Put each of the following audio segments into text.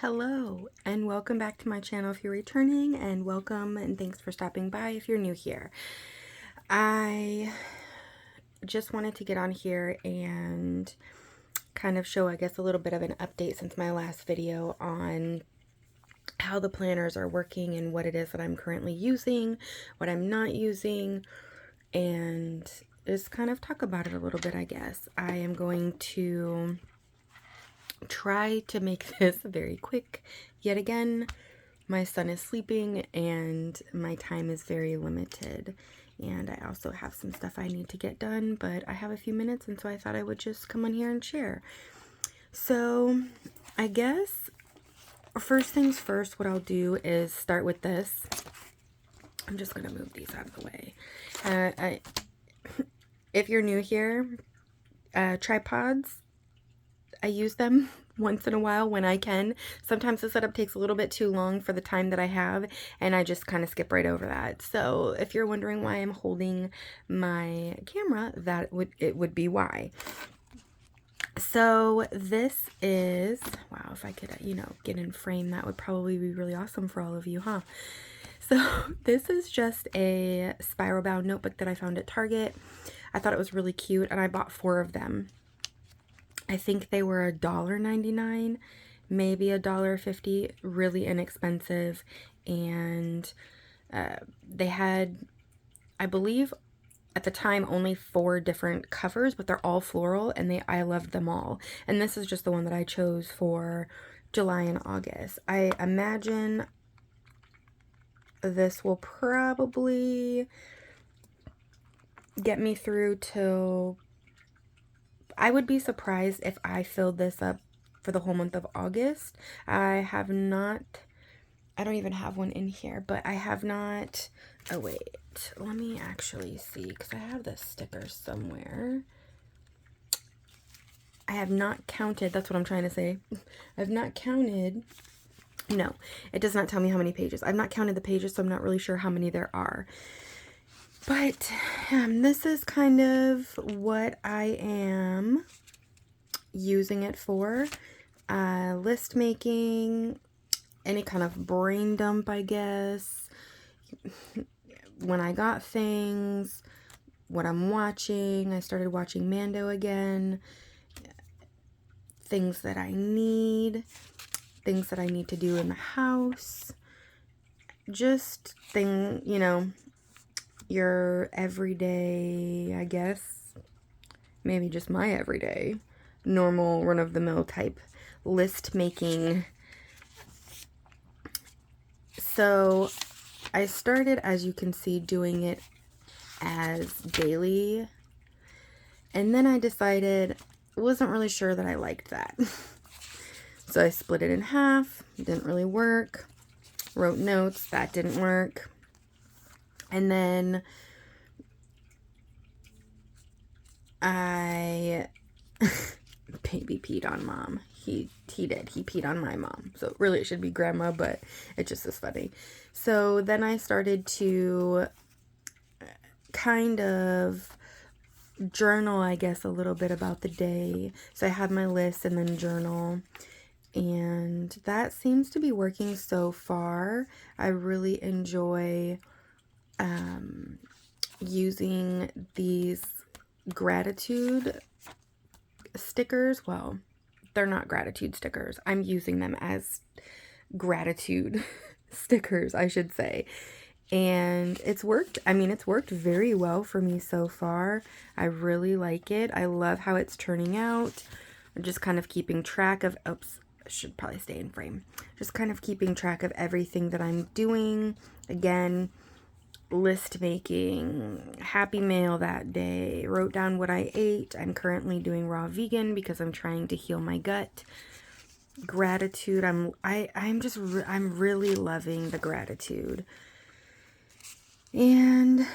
Hello and welcome back to my channel if you're returning, and welcome and thanks for stopping by if you're new here. I just wanted to get on here and kind of show, I guess, a little bit of an update since my last video on how the planners are working and what it is that I'm currently using, what I'm not using, and just kind of talk about it a little bit, I guess. I am going to try to make this very quick. Yet again, my son is sleeping and my time is very limited, and I also have some stuff I need to get done, but I have a few minutes, and so I thought I would just come on here and share. So I guess first things first, what I'll do is start with this. I'm just gonna move these out of the way. If you're new here, tripods, I use them once in a while when I can. Sometimes the setup takes a little bit too long for the time that I have, and I just kind of skip right over that. So if you're wondering why I'm holding my camera, it would be why. So this is, wow, if I could, get in frame, that would probably be really awesome for all of you, huh? So this is just a spiral bound notebook that I found at Target. I thought it was really cute, and I bought 4 of them. I think they were $1.99, maybe $1.50, really inexpensive. And they had, I believe at the time, only 4 different covers, but they're all floral, and I loved them all. And this is just the one that I chose for July and August. I imagine this will probably get me through till, I would be surprised if I filled this up for the whole month of August. I don't even have one in here, but I have not, oh wait, let me actually see, because I have this sticker somewhere. I have not counted, that's what I'm trying to say. I've not counted, no, it does not tell me how many pages. I've not counted the pages, so I'm not really sure how many there are. But this is kind of what I am using it for. List making, any kind of brain dump, I guess. When I got things, what I'm watching. I started watching Mando again. Things that I need. Things that I need to do in the house. Just your everyday, I guess, maybe just my everyday, normal run-of-the-mill type list making. So I started, as you can see, doing it as daily, and then I decided I wasn't really sure that I liked that. So I split it in half. It didn't really work. Wrote notes. That didn't work. And then baby peed on mom. He did. He peed on my mom. So really it should be grandma, but it just is funny. So then I started to kind of journal, I guess, a little bit about the day. So I had my list and then journal. And that seems to be working so far. I really enjoy using these gratitude stickers. Well, they're not gratitude stickers. I'm using them as gratitude stickers, I should say. And it's worked. I mean, it's worked very well for me so far. I really like it. I love how it's turning out. I'm just kind of keeping track of, oops, I should probably stay in frame. Just kind of keeping track of everything that I'm doing. Again, list making, happy meal that day, wrote down what I ate. I'm currently doing raw vegan because I'm trying to heal my gut. Gratitude, I'm really loving the gratitude. And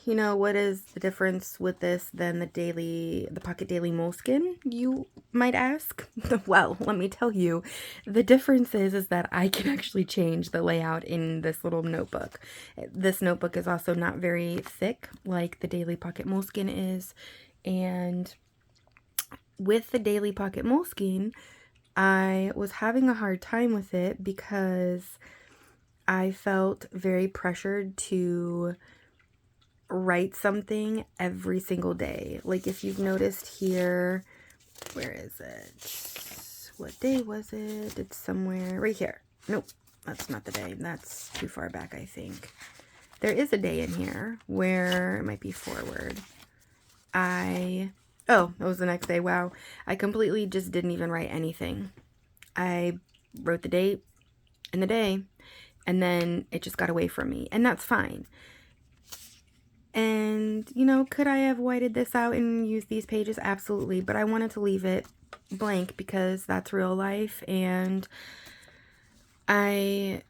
what is the difference with this than the Pocket Daily Moleskin, you might ask? Well, let me tell you, the difference is that I can actually change the layout in this little notebook. This notebook is also not very thick like the Daily Pocket Moleskin is, and with the Daily Pocket Moleskin, I was having a hard time with it because I felt very pressured to write something every single day. Like if you've noticed here, where is it? What day was it? It's somewhere right here. Nope, that's not the day. That's too far back, I think. There is a day in here where it might be forward. Oh, it was the next day. Wow. I completely just didn't even write anything. I wrote the date and the day, and then it just got away from me, and that's fine. And, you know, could I have whited this out and used these pages? Absolutely. But I wanted to leave it blank because that's real life, and I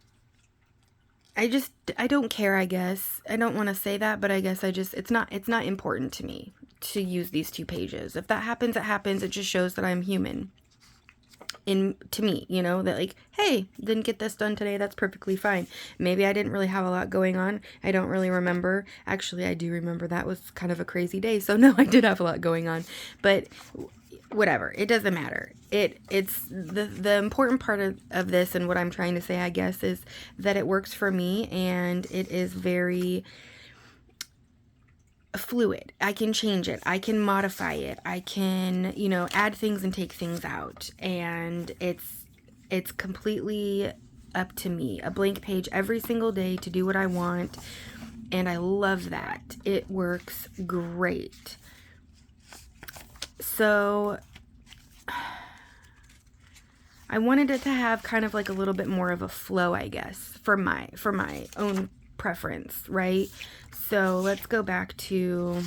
don't care, I guess. I don't want to say that, but I guess it's not important to me to use these 2 pages. If that happens, it happens. It just shows that I'm human. To me, you know, that like, hey, didn't get this done today. That's perfectly fine. Maybe I didn't really have a lot going on. I don't really remember. Actually, I do remember that was kind of a crazy day. So no, I did have a lot going on, but whatever. It doesn't matter. It's the important part of this, and what I'm trying to say, I guess, is that it works for me, and it is very fluid. I can change it. I can modify it. I can, you know, add things and take things out, and it's completely up to me. A blank page every single day to do what I want, and I love that. It works great. So I wanted it to have kind of like a little bit more of a flow, I guess, for my own preference, right? So let's go back to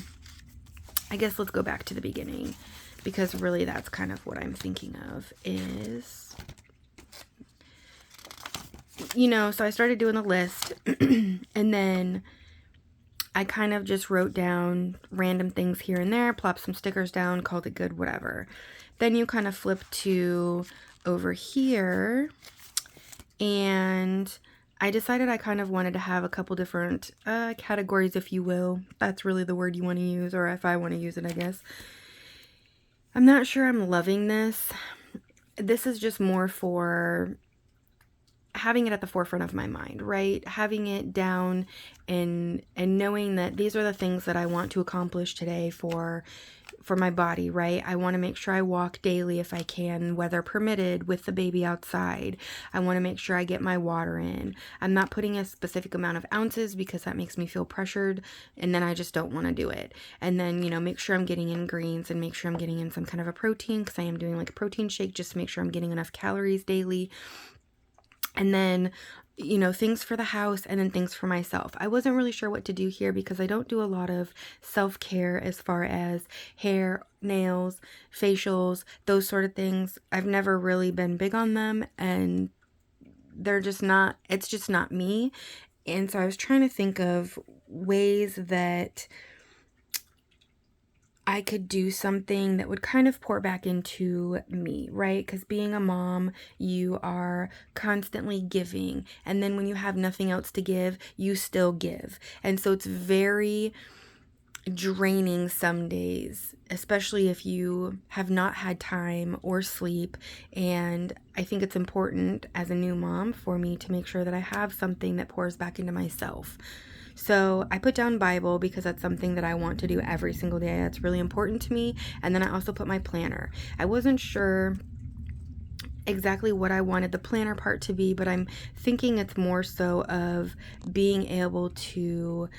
the beginning, because really that's kind of what I'm thinking of is, you know, so I started doing the list and then I kind of just wrote down random things here and there, plopped some stickers down, called it good, whatever. Then you kind of flip to over here, and I decided I kind of wanted to have a couple different categories, if you will. That's really the word you want to use, or if I want to use it, I guess. I'm not sure I'm loving this. This is just more for having it at the forefront of my mind, right? Having it down and knowing that these are the things that I want to accomplish today for my body, right? I want to make sure I walk daily if I can, weather permitted, with the baby outside. I want to make sure I get my water in. I'm not putting a specific amount of ounces because that makes me feel pressured, and then I just don't want to do it. And then, you know, make sure I'm getting in greens and make sure I'm getting in some kind of a protein, because I am doing like a protein shake just to make sure I'm getting enough calories daily. And then, you know, things for the house, and then things for myself. I wasn't really sure what to do here because I don't do a lot of self-care as far as hair, nails, facials, those sort of things. I've never really been big on them, and it's just not me. And so I was trying to think of ways that I could do something that would kind of pour back into me, right? Because being a mom, you are constantly giving. And then when you have nothing else to give, you still give. And so it's very draining some days, especially if you have not had time or sleep. And I think it's important as a new mom for me to make sure that I have something that pours back into myself. So I put down Bible because that's something that I want to do every single day. That's really important to me. And then I also put my planner. I wasn't sure exactly what I wanted the planner part to be, but I'm thinking it's more so of being able to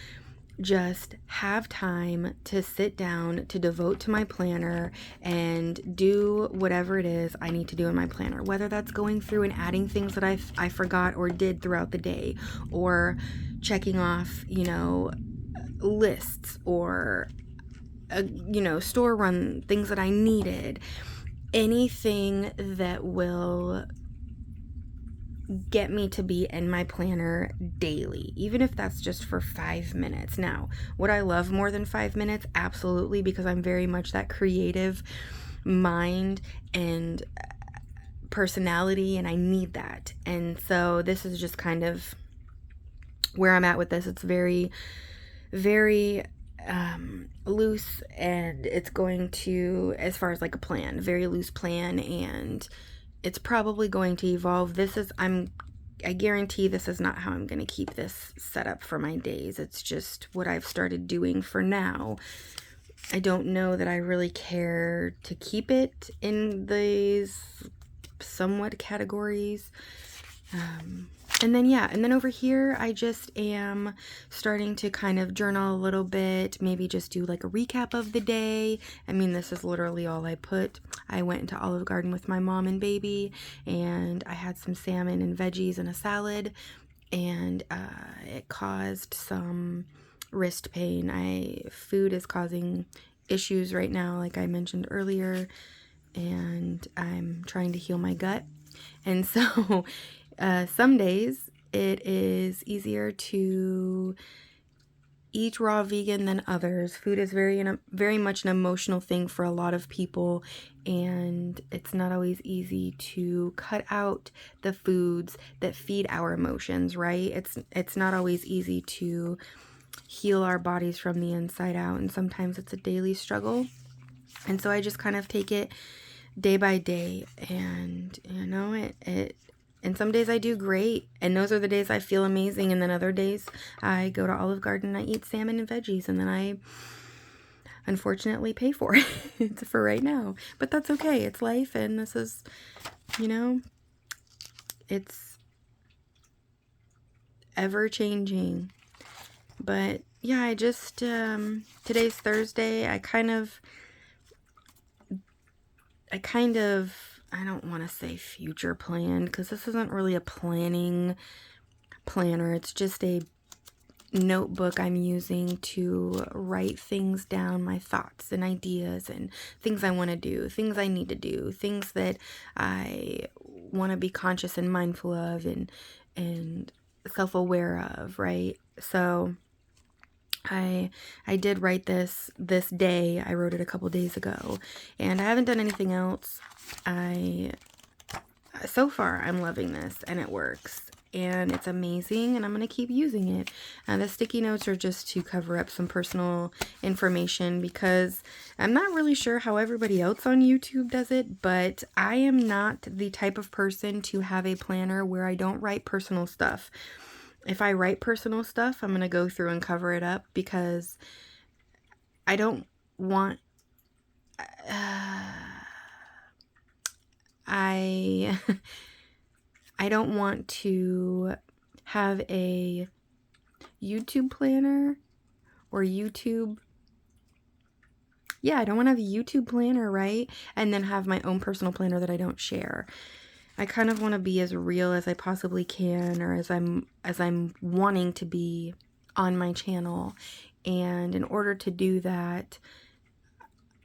just have time to sit down, to devote to my planner and do whatever it is I need to do in my planner, whether that's going through and adding things that I forgot or did throughout the day, or checking off, you know, lists, or you know, store run things that I needed, anything that will get me to be in my planner daily, even if that's just for 5 minutes. Now, would I love more than 5 minutes? Absolutely, because I'm very much that creative mind and personality, and I need that. And so this is just kind of where I'm at with this. It's very, very loose, and it's going to, as far as like a plan, very loose plan, and it's probably going to evolve. I guarantee this is not how I'm going to keep this set up for my days. It's just what I've started doing for now. I don't know that I really care to keep it in these somewhat categories. And then over here, I just am starting to kind of journal a little bit, maybe just do like a recap of the day. I mean, this is literally all I put. I went into Olive Garden with my mom and baby, and I had some salmon and veggies and a salad, and it caused some wrist pain. Food is causing issues right now, like I mentioned earlier, and I'm trying to heal my gut. And so some days it is easier to eat raw vegan than others. Food is very much an emotional thing for a lot of people, and it's not always easy to cut out the foods that feed our emotions, right? It's not always easy to heal our bodies from the inside out, and sometimes it's a daily struggle. And so I just kind of take it day by day, and and some days I do great, and those are the days I feel amazing, and then other days I go to Olive Garden and I eat salmon and veggies, and then I unfortunately pay for it for right now. But that's okay. It's life, and this is, it's ever changing. But yeah, I just, today's Thursday, I don't want to say future plan, because this isn't really a planner. It's just a notebook I'm using to write things down, my thoughts and ideas and things I want to do, things I need to do, things that I want to be conscious and mindful of and self-aware of, right? So I did write this day. I wrote it a couple days ago, and I haven't done anything else. So far I'm loving this, and it works, and it's amazing, and I'm going to keep using it. The sticky notes are just to cover up some personal information, because I'm not really sure how everybody else on YouTube does it, but I am not the type of person to have a planner where I don't write personal stuff. If I write personal stuff, I'm going to go through and cover it up, because I don't want... I don't want to have a YouTube planner or YouTube... Yeah, I don't want to have a YouTube planner, right? And then have my own personal planner that I don't share. I kind of want to be as real as I possibly can, or as I'm wanting to be on my channel. And in order to do that,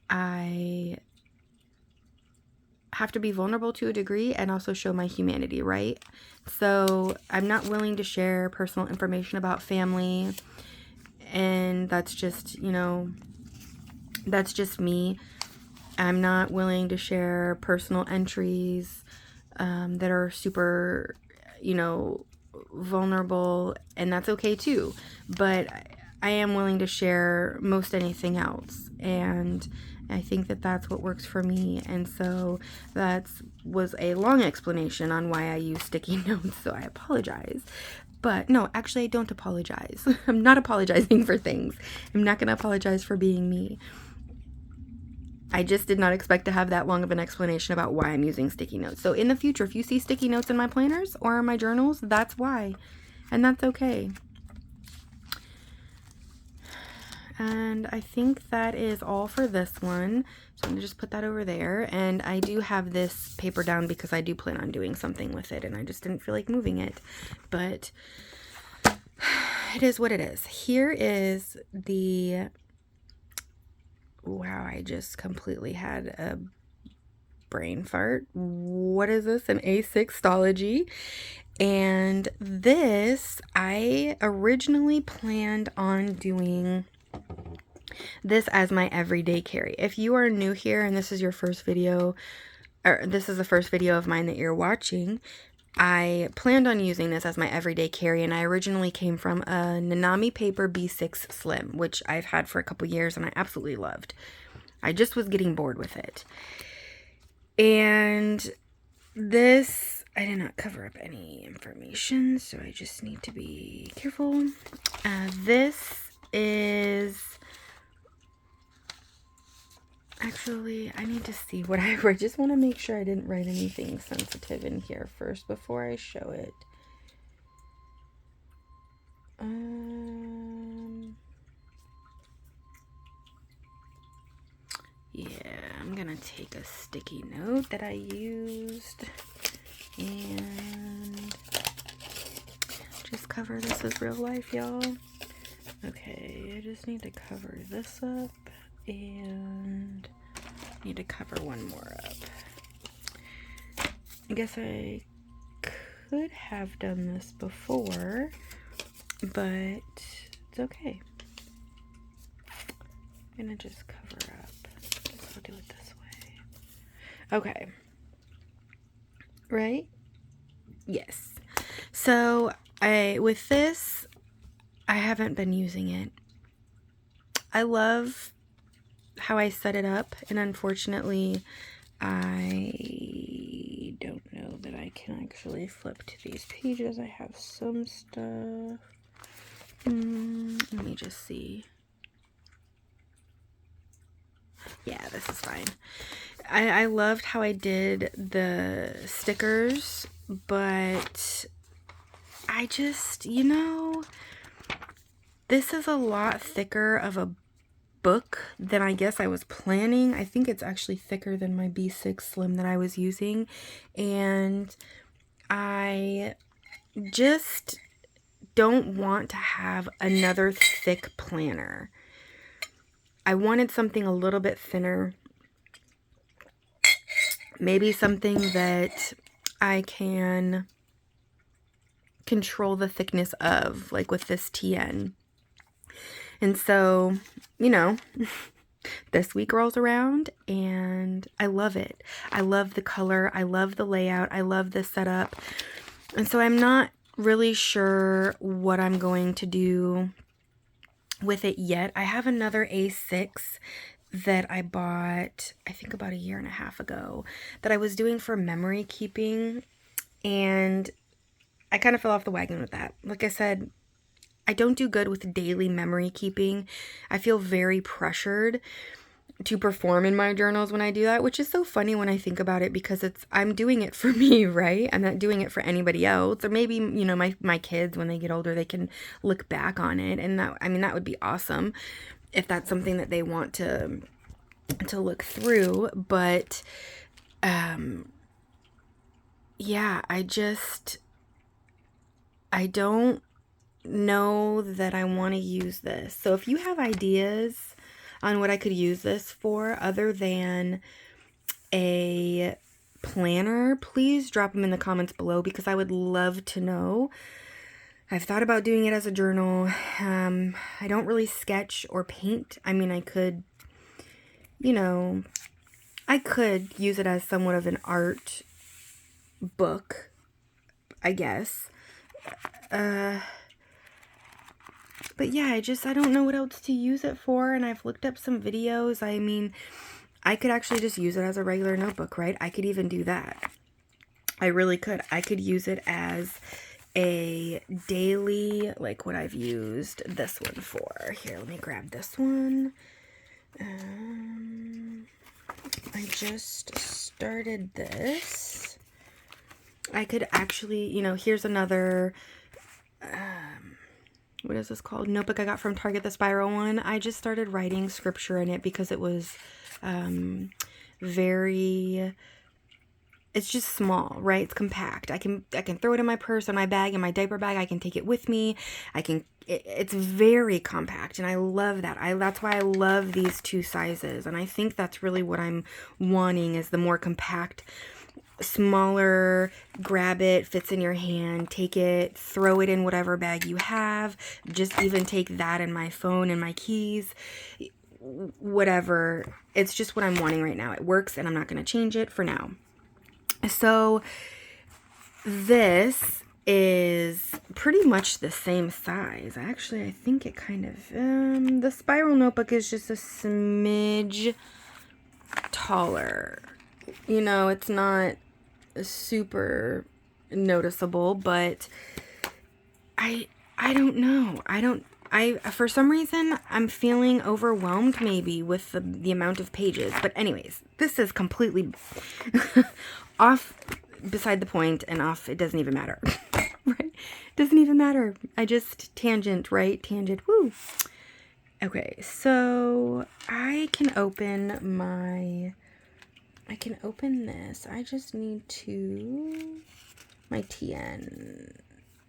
I have to be vulnerable to a degree and also show my humanity, right? So I'm not willing to share personal information about family, and that's just, that's just me. I'm not willing to share personal entries that are super, vulnerable, and that's okay too. But I am willing to share most anything else, and I think that that's what works for me. And so that was a long explanation on why I use sticky notes, so I apologize. But no, actually I don't apologize. I'm not apologizing for things. I'm not going to apologize for being me. I just did not expect to have that long of an explanation about why I'm using sticky notes. So in the future, if you see sticky notes in my planners or my journals, that's why. And that's okay. And I think that is all for this one. So I'm going to just put that over there. And I do have this paper down because I do plan on doing something with it, and I just didn't feel like moving it. But it is what it is. Here is the... Wow, I just completely had a brain fart. What is this? An A6 Stalogy. And this, I originally planned on doing this as my everyday carry. If you are new here and this is your first video, or this is the first video of mine that you're watching, I planned on using this as my everyday carry, and I originally came from a Nanami Paper B6 Slim, which I've had for a couple years and I absolutely loved. I just was getting bored with it. And This, I did not cover up any information, so I just need to be careful. This is, actually, I need to see what I just want to make sure I didn't write anything sensitive in here first before I show it. Yeah, I'm gonna take a sticky note that I used and just cover this as real life, y'all. Okay, I just need to cover this up and need to cover one more up. I guess I could have done this before, but it's okay. I'm gonna just cover up. I'll do it this way. Okay. Right? Yes. So with this, I haven't been using it. I love how I set it up, and unfortunately, I don't know that I can actually flip to these pages. I have some stuff. Let me just see. Yeah, this is fine. I loved how I did the stickers, but I just, you know, this is a lot thicker of a book than I guess I was planning. I think it's actually thicker than my B6 Slim that I was using, and I just don't want to have another thick planner. I wanted something a little bit thinner, maybe something that I can control the thickness of, like with this TN. And so, you know, this week rolls around and I love it. I love the color. I love the layout. I love the setup. And so I'm not really sure what I'm going to do with it yet. I have another A6 that I bought, I think about 1.5 years ago, that I was doing for memory keeping, and I kind of fell off the wagon with that. Like I said, I don't do good with daily memory keeping. I feel very pressured to perform in my journals when I do that, which is so funny when I think about it, because I'm doing it for me, right? I'm not doing it for anybody else. Or maybe, you know, my kids, when they get older, they can look back on it, and that, I mean, that would be awesome if that's something that they want to look through. But yeah, I don't know that I want to use this. So if you have ideas on what I could use this for other than a planner, please drop them in the comments below, because I would love to know. I've thought about doing it as a journal. I don't really sketch or paint. I mean, I could, you know, I could use it as somewhat of an art book, I guess. But yeah, I don't know what else to use it for, and I've looked up some videos. I mean, I could actually just use it as a regular notebook, right? I could even do that. I really could. I could use it as a daily, like what I've used this one for. Here, let me grab this one. I just started this. I could actually, you know, here's another, what is this called? Notebook I got from Target, the spiral one. I just started writing scripture in it because it was it's just small, right? It's compact. I can throw it in my purse, in my bag, in my diaper bag. I can take it with me. It's very compact, and I love that. That's why I love these two sizes, and I think that's really what I'm wanting, is the more compact, smaller, grab it, fits in your hand, take it, throw it in whatever bag you have, just even take that and my phone and my keys, whatever. It's just what I'm wanting right now. It works, and I'm not going to change it for now. So this is pretty much the same size. Actually, I think it kind of, the spiral notebook is just a smidge taller. You know, it's not super noticeable, but I don't know. For some reason, I'm feeling overwhelmed maybe with the amount of pages. But anyways, this is completely off, beside the point, and off, it doesn't even matter. Right? Doesn't even matter. I just tangent, right? Tangent, woo. Okay, so I can open this. I just need my TN.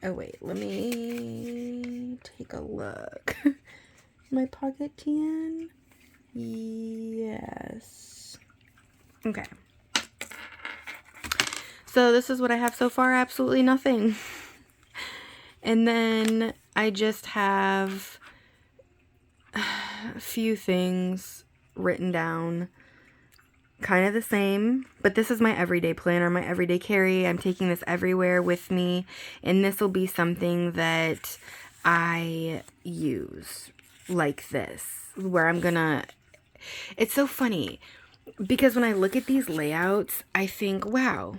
Oh wait, let me take a look. My pocket TN? Yes. Okay. So this is what I have so far, absolutely nothing. And then I just have a few things written down. Kind of the same, but this is my everyday planner, my everyday carry. I'm taking this everywhere with me, and this will be something that I use like this, where I'm gonna, it's so funny because when I look at these layouts, I think, wow,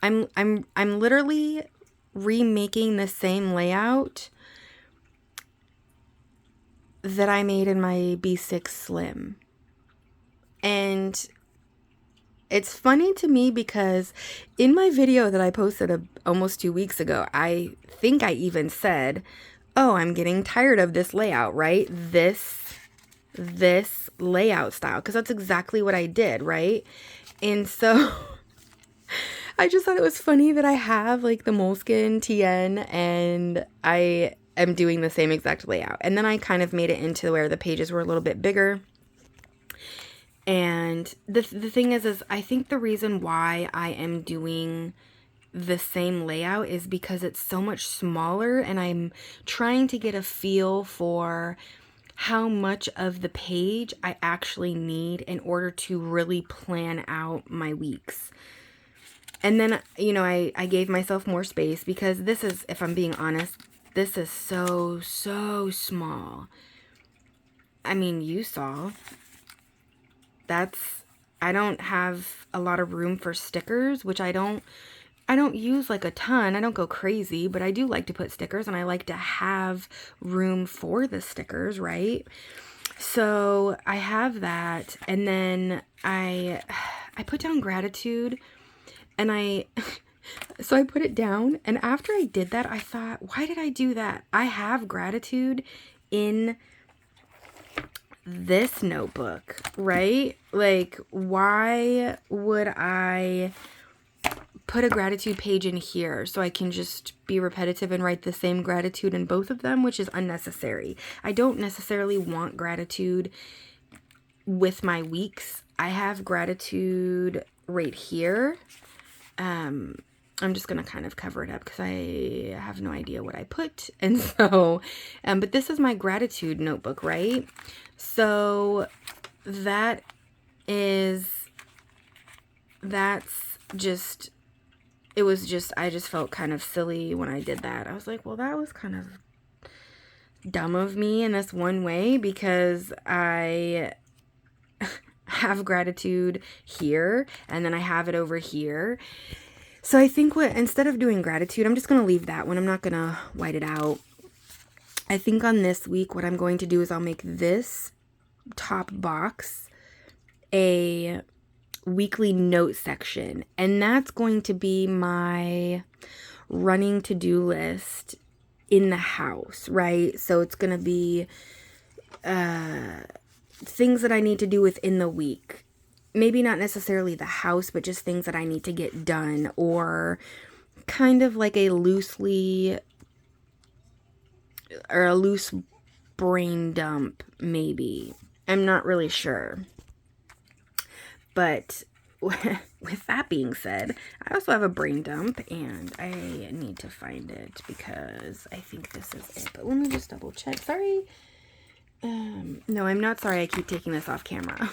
I'm literally remaking the same layout that I made in my B6 Slim. And it's funny to me because in my video that I posted almost 2 weeks ago, I think I even said, oh, I'm getting tired of this layout, right? This layout style, because that's exactly what I did, right? And so I just thought it was funny that I have like the Moleskine TN and I am doing the same exact layout. And then I kind of made it into where the pages were a little bit bigger. And the thing is I think the reason why I am doing the same layout is because it's so much smaller, and I'm trying to get a feel for how much of the page I actually need in order to really plan out my weeks. And then, you know, I gave myself more space because this is, if I'm being honest, this is so small. I mean, you saw. I don't have a lot of room for stickers, which I don't use like a ton. I don't go crazy, but I do like to put stickers, and I like to have room for the stickers, right? So I have that, and then I put down gratitude, and so I put it down, and after I did that, I thought, why did I do that? I have gratitude in this notebook, right? Like, why would I put a gratitude page in here so I can just be repetitive and write the same gratitude in both of them, which is unnecessary. I don't necessarily want gratitude with my weeks. I have gratitude right here. I'm just going to kind of cover it up because I have no idea what I put. And so, but this is my gratitude notebook, right? So that's just, I just felt kind of silly when I did that. I was like, well, that was kind of dumb of me in this one way, because I have gratitude here and then I have it over here. So I think instead of doing gratitude, I'm just going to leave that one. I'm not going to white it out. I think on this week, what I'm going to do is I'll make this top box a weekly note section, and that's going to be my running to-do list in the house, right? So it's going to be things that I need to do within the week. Maybe not necessarily the house, but just things that I need to get done, or kind of like a loose brain dump, maybe. I'm not really sure. But with that being said, I also have a brain dump, and I need to find it because I think this is it. But let me just double check. Sorry. No, I'm not sorry I keep taking this off camera.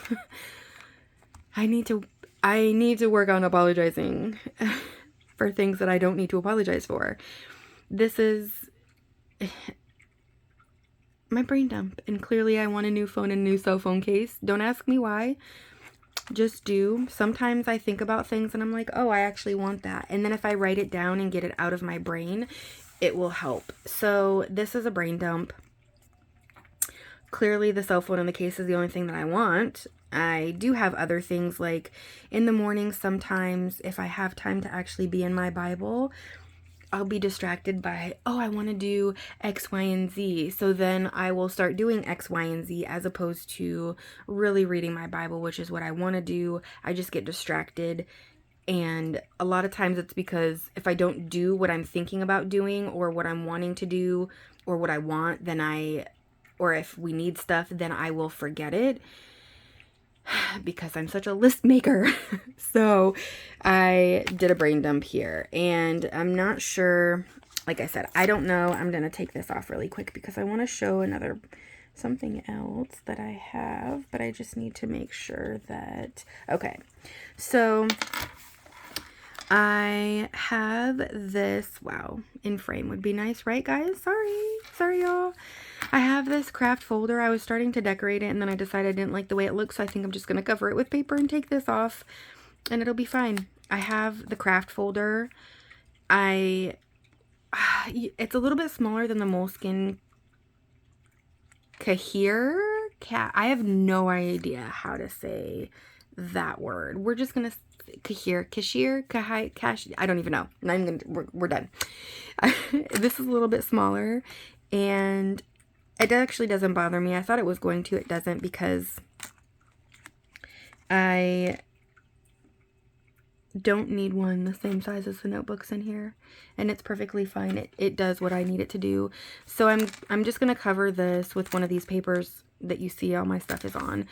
I need to work on apologizing for things that I don't need to apologize for. This is my brain dump, and clearly I want a new phone and a new cell phone case. Don't ask me why. just do. Sometimes I think about things and I'm like, oh, I actually want that. And then if I write it down and get it out of my brain, it will help. So this is a brain dump. Clearly the cell phone in the case is the only thing that I want. I do have other things, like in the morning sometimes if I have time to actually be in my Bible, I'll be distracted by, oh, I want to do X, Y, and Z. So then I will start doing X, Y, and Z as opposed to really reading my Bible, which is what I want to do. I just get distracted. And a lot of times it's because if I don't do what I'm thinking about doing or what I'm wanting to do or what I want, then or if we need stuff, then I will forget it because I'm such a list maker. So I did a brain dump here and I'm not sure, like I said, I don't know. I'm going to take this off really quick because I want to show something else that I have, but I just need to make sure that, okay. So I have this, wow, in frame would be nice, right guys? Sorry y'all. I have this craft folder. I was starting to decorate it and then I decided I didn't like the way it looks, so I think I'm just going to cover it with paper and take this off and it'll be fine. I have the craft folder. It's a little bit smaller than the Moleskine Kahir cat. I have no idea how to say that word. We're just going to Kashir, Kash. I don't even know. We're done. This is a little bit smaller and it actually doesn't bother me. I thought it was going to. It doesn't because I don't need one the same size as the notebooks in here. And it's perfectly fine. It does what I need it to do. So I'm just going to cover this with one of these papers that you see all my stuff is on.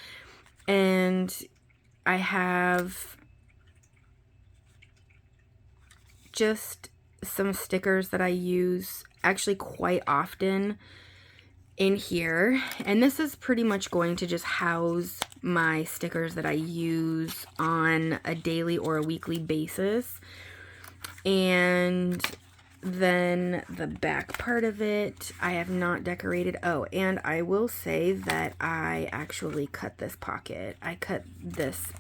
And I have just some stickers that I use actually quite often in here, and this is pretty much going to just house my stickers that I use on a daily or a weekly basis. And then the back part of it I have not decorated. Oh, and I will say that I actually cut this pocket. I cut this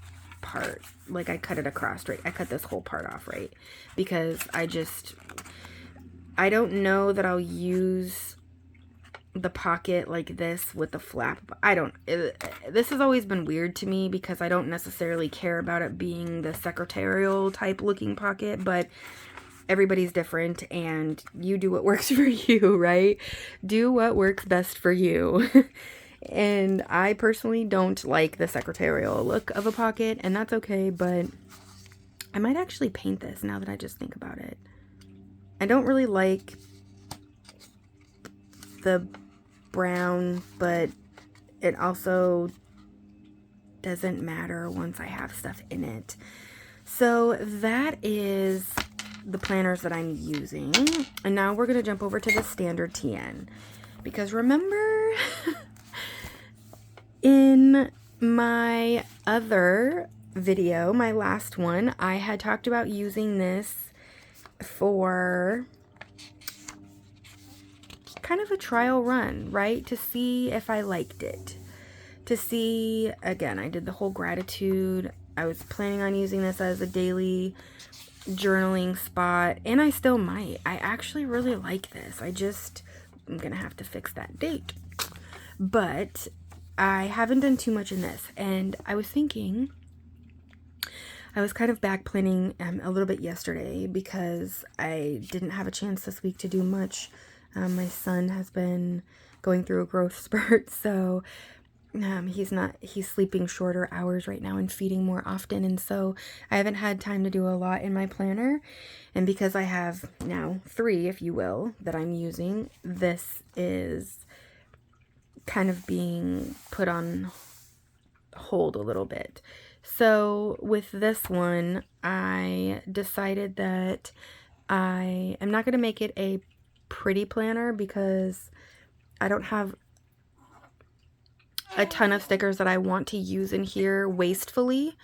part, like I cut it across, right? I cut this whole part off, right? Because I don't know that I'll use the pocket like this with the flap. This has always been weird to me because I don't necessarily care about it being the secretarial type looking pocket, but everybody's different and you do what works for you, right? Do what works best for you. And I personally don't like the secretarial look of a pocket, and that's okay, but I might actually paint this now that I just think about it. I don't really like the brown, but it also doesn't matter once I have stuff in it. So that is the planners that I'm using. And now we're going to jump over to the standard TN. Because remember, in my other video, my last one, I had talked about using this for kind of a trial run, right? To see if I liked it. To see, again, I did the whole gratitude. I was planning on using this as a daily journaling spot, and I still might. I actually really like this. I'm gonna have to fix that date. But I haven't done too much in this, and I was thinking, I was kind of back planning a little bit yesterday because I didn't have a chance this week to do much. My son has been going through a growth spurt, so he's sleeping shorter hours right now and feeding more often, and so I haven't had time to do a lot in my planner. And because I have now 3, if you will, that I'm using, this is kind of being put on hold a little bit. So with this one, I decided that I am not going to make it a pretty planner because I don't have a ton of stickers that I want to use in here wastefully,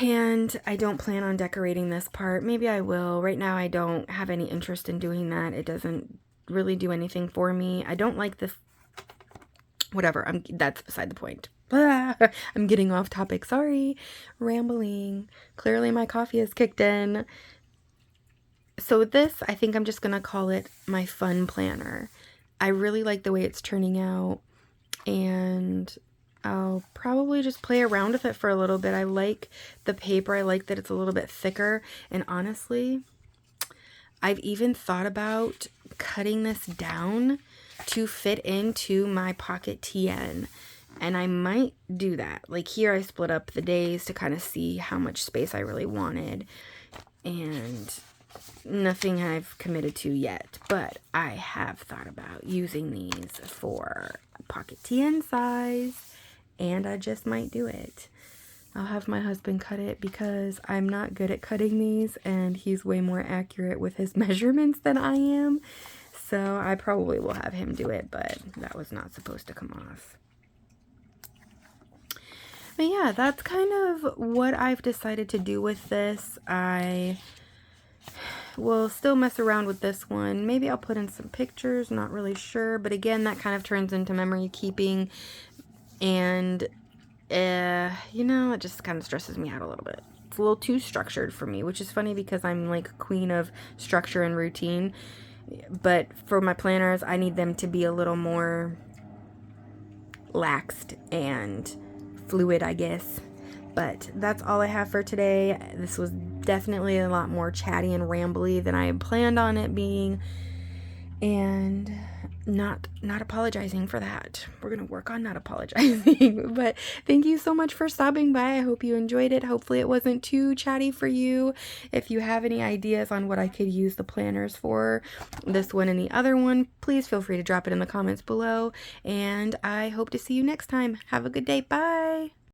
and I don't plan on decorating this part. Maybe I will. Right now I don't have any interest in doing that. It doesn't really do anything for me. I don't like this, whatever, that's beside the point. I'm getting off topic. Sorry. Rambling. Clearly my coffee has kicked in. So this, I think I'm just going to call it my fun planner. I really like the way it's turning out, and I'll probably just play around with it for a little bit. I like the paper. I like that it's a little bit thicker, and honestly, I've even thought about cutting this down to fit into my pocket TN. And I might do that. Like here I split up the days to kind of see how much space I really wanted. And nothing I've committed to yet. But I have thought about using these for pocket TN size. And I just might do it. I'll have my husband cut it because I'm not good at cutting these. And he's way more accurate with his measurements than I am. So I probably will have him do it. But that was not supposed to come off. But yeah, that's kind of what I've decided to do with this. I will still mess around with this one. Maybe I'll put in some pictures, not really sure. But again, that kind of turns into memory keeping. And, you know, it just kind of stresses me out a little bit. It's a little too structured for me, which is funny because I'm like queen of structure and routine. But for my planners, I need them to be a little more laxed and fluid, I guess. But that's all I have for today. This was definitely a lot more chatty and rambly than I had planned on it being, and not apologizing for that. We're gonna work on not apologizing. But thank you so much for stopping by. I hope you enjoyed it. Hopefully it wasn't too chatty for you. If you have any ideas on what I could use the planners for, this one and the other one, please feel free to drop it in the comments below. And I hope to see you next time. Have a good day. Bye.